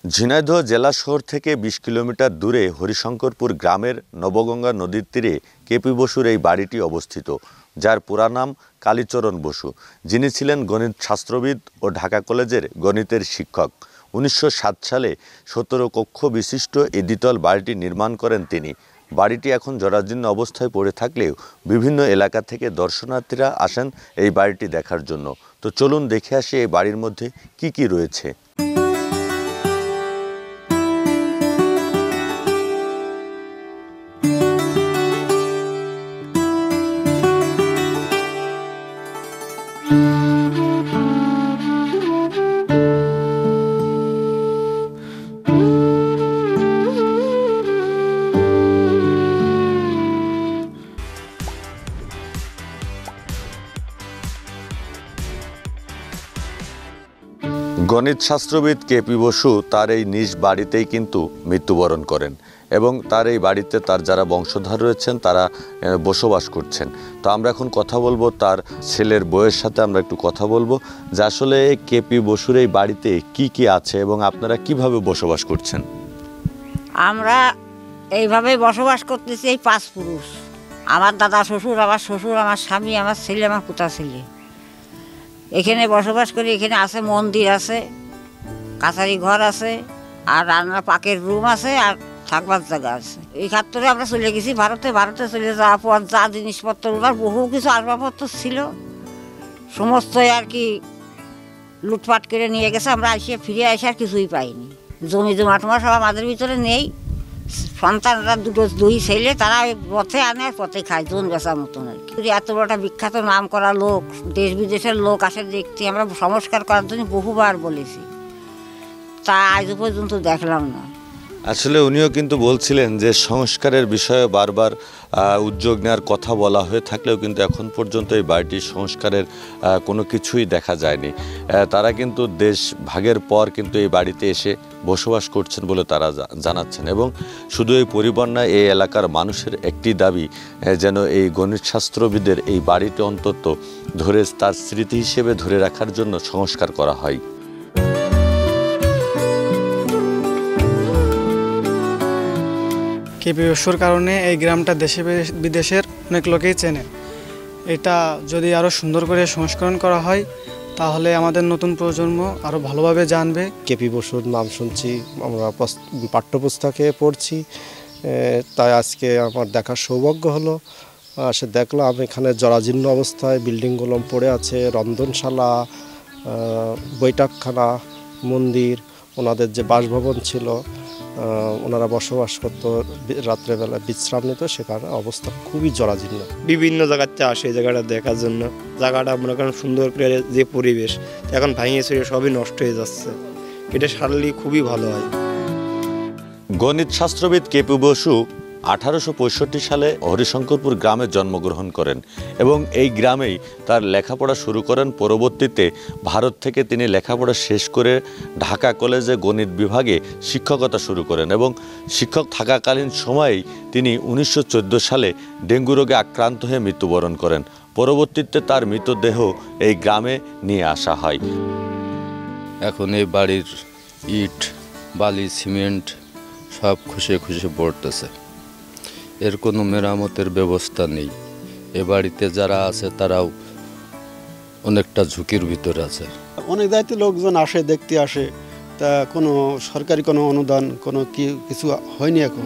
ঝিনাইদহ জেলা শহর থেকে ২০ কিলোমিটার দূরে হরিশঙ্করপুর গ্রামের নবগঙ্গা নদীর তীরে কেপি বসুর এই বাড়িটি অবস্থিত, যার পুরা নাম কালীচরণ বসু, যিনি ছিলেন গণিত শাস্ত্রবিদ ও ঢাকা কলেজের গণিতের শিক্ষক। ১৯০৭ সালে ১৭ কক্ষ বিশিষ্ট এই দ্বিতল বাড়িটি নির্মাণ করেন তিনি। বাড়িটি এখন জরাজীর্ণ অবস্থায় পড়ে থাকলেও বিভিন্ন এলাকা থেকে দর্শনার্থীরা আসেন এই বাড়িটি দেখার জন্য। তো চলুন দেখে আসি এই বাড়ির মধ্যে কি কি রয়েছে। গণিত শাস্ত্রবিদ কেপি বসু তার এই নিজ বাড়িতেই কিন্তু মৃত্যুবরণ করেন এবং তার এই বাড়িতে তার যারা বংশধর রয়েছেন তারা বসবাস করছেন। তো আমরা এখন কথা বলবো তার ছেলের বউয়ের সাথে, আমরা একটু কথা বলবো যে আসলে কেপি বসুর এই বাড়িতে কি কি আছে এবং আপনারা কিভাবে বসবাস করছেন। আমরা এইভাবে বসবাস করতেছি, এই 5 পুরুষ, আমার দাদা শ্বশুর, আমার শ্বশুর, আমার স্বামী, আমার ছেলে, আমার পুতা ছেলে এখানে বসবাস করি। এখানে আছে মন্দির আছে, কাছারি ঘর আছে, আর রান্না পাকের রুম আছে, আর থাকবার জায়গা আছে। এই ক্ষেত্রে আমরা চলে গেছি ভারতে চলে যাওয়ার পর যা জিনিসপত্র ওনার বহু কিছু আসবাবপত্র ছিল সমস্তই আর কি লুটপাট করে নিয়ে গেছে। আমরা ফিরে আসে আর কিছুই পাইনি। জমি জমা টমা সব আমাদের ভিতরে নেই। সন্তানরা দুই ছেলে, তারা ওই পথে আনে আর পথে খায়, জন বেচার মতন আর কি। এত বড় একটা বিখ্যাত নাম করা লোক, দেশ বিদেশের লোক আসে দেখতে। আমরা সংস্কার করার জন্য বহুবার বলেছি, তা আজ পর্যন্ত দেখলাম না। আসলে উনিও কিন্তু বলছিলেন যে সংস্কারের বিষয়ে বারবার উদ্যোগ নেওয়ার কথা বলা হয়ে থাকলেও কিন্তু এখন পর্যন্ত এই বাড়িটির সংস্কারের কোনো কিছুই দেখা যায়নি। তারা কিন্তু দেশ ভাগের পর কিন্তু এই বাড়িতে এসে বসবাস করছেন বলে তারা জানাচ্ছেন। এবং শুধু এই পরিবার নয়, এই এলাকার মানুষের একটি দাবি যেন এই গণিত শাস্ত্রবিদের এই বাড়িটি অন্তত ধরে তার স্মৃতি হিসেবে ধরে রাখার জন্য সংস্কার করা হয়। কেপি বসুর কারণে এই গ্রামটা দেশে বিদেশের অনেক লোকেই চেনে। এটা যদি আরও সুন্দর করে সংস্করণ করা হয় তাহলে আমাদের নতুন প্রজন্ম আরও ভালোভাবে জানবে। কেপি বসুর নাম শুনছি, আমরা পাঠ্যপুস্তকে পড়ছি, তাই আজকে আমার দেখার সৌভাগ্য হলো। সে দেখলাম এখানে জরাজীর্ণ অবস্থায় বিল্ডিংগুলো পড়ে আছে, রন্ধনশালা, বৈঠকখানা, মন্দির, ওনাদের যে বাসভবন ছিল, ওনারা বসবাস করতো, রাত্রেবেলা বিশ্রাম নিত, সেখানে অবস্থা খুবই জরাজীর্ণ। বিভিন্ন জায়গাতে আসে এই জায়গাটা দেখার জন্য। জায়গাটা মনে করেন সুন্দর করে, যে পরিবেশ এখন ভাঙিয়ে ছেড়ে সবই নষ্ট হয়ে যাচ্ছে, এটা সারলে খুবই ভালো হয়। গণিত শাস্ত্রবিদ কেপি বসু 1865 সালে হরিশঙ্করপুর গ্রামে জন্মগ্রহণ করেন এবং এই গ্রামেই তার লেখাপড়া শুরু করেন। পরবর্তীতে ভারত থেকে তিনি লেখাপড়া শেষ করে ঢাকা কলেজে গণিত বিভাগে শিক্ষকতা শুরু করেন এবং শিক্ষক থাকাকালীন সময়েই তিনি 1914 সালে ডেঙ্গু রোগে আক্রান্ত হয়ে মৃত্যুবরণ করেন। পরবর্তীতে তার মৃতদেহ এই গ্রামে নিয়ে আসা হয়। এখন এই বাড়ির ইট, বালি, সিমেন্ট সব খুশে খুশে পড়তেছে। এর কোনো মেরামতের ব্যবস্থা নেই। এ বাড়িতে যারা আছে তারাও অনেকটা ঝুঁকির ভিতরে আছে। অনেক দায়িত্ব লোকজন আসে, দেখতে আসে, তা কোনো সরকারি কোনো অনুদান কিছু হয়নি এখন।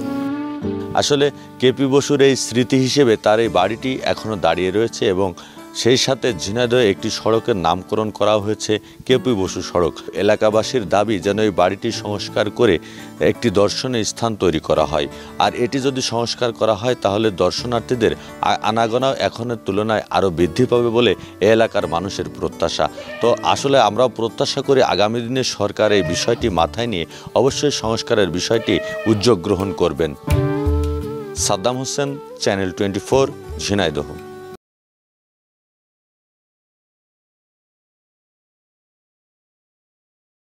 আসলে কেপি বসুর এই স্মৃতি হিসেবে তার এই বাড়িটি এখনও দাঁড়িয়ে রয়েছে এবং সেই সাথে ঝিনাইদহে একটি সড়কের নামকরণ করা হয়েছে কেপি বসু সড়ক। এলাকাবাসীর দাবি যেন এই বাড়িটি সংস্কার করে একটি দর্শনীয় স্থান তৈরি করা হয়, আর এটি যদি সংস্কার করা হয় তাহলে দর্শনার্থীদের আনাগোনা এখনের তুলনায় আরও বৃদ্ধি পাবে বলে এ এলাকার মানুষের প্রত্যাশা। তো আসলে আমরাও প্রত্যাশা করি আগামী দিনে সরকার এই বিষয়টি মাথায় নিয়ে অবশ্যই সংস্কারের বিষয়টি উদ্যোগ গ্রহণ করবেন। সাদ্দাম হোসেন, চ্যানেল 24, ঝিনাইদহ।